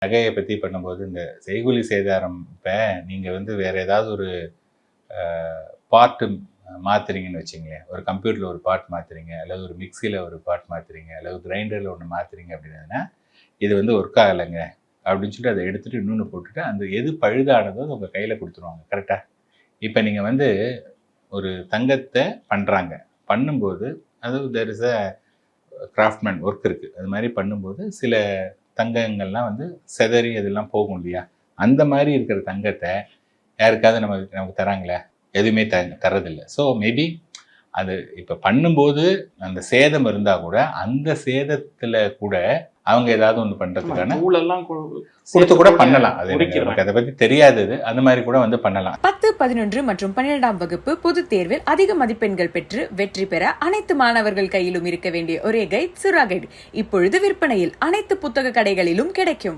நகையை பற்றி பண்ணும்போது இந்த செய்கூலி சேதாரம் இப்போ நீங்கள் வந்து வேறு ஏதாவது ஒரு பார்ட்டு மாற்றுறீங்கன்னு வச்சிங்களேன், ஒரு கம்ப்யூட்டரில் ஒரு பார்ட் மாற்றுறீங்க, அல்லது ஒரு மிக்சியில் ஒரு பார்ட் மாற்றுறீங்க, அல்லது கிரைண்டரில் ஒன்று மாற்றுறீங்க அப்படின்னா இது வந்து ஒர்க் ஆகலைங்க அப்படின்னு சொல்லிட்டு அதை எடுத்துகிட்டு இன்னொன்று போட்டுட்டு அந்த எது பழுதானதோ அது உங்கள் கையில் கொடுத்துருவாங்க. கரெக்டாக? இப்போ நீங்கள் வந்து ஒரு தங்கத்தை பண்ணும்போது அது there is a craftsman work இருக்குது. அது மாதிரி பண்ணும்போது சில தங்கங்கள்லாம் வந்து செதறி அதெல்லாம் போகும் இல்லையா? அந்த மாதிரி இருக்கிற தங்கத்தை யாருக்காவது நமக்கு தராங்களே? எதுவுமே தரதில்லை. ஸோ மேபி அது இப்போ பண்ணும்போது அந்த சேதம் இருந்தால் கூட அந்த சேதத்தில் கூட அவங்க ஏதாவது ஒன்று பண்ணுறதுக்கான கொடுத்து கூட பண்ணலாம். அது எனக்கு அதை பற்றி தெரியாதது, அந்த மாதிரி கூட வந்து பண்ணலாம். 10, 11 மற்றும் 12ஆம் வகுப்பு பொதுத் தேர்வில் அதிக மதிப்பெண்கள் பெற்று வெற்றி பெற அனைத்து மாணவர்கள் கையிலும் இருக்க வேண்டிய ஒரே கைட் சுறா கைட் இப்பொழுது விற்பனையில் அனைத்து புத்தக கடைகளிலும் கிடைக்கும்.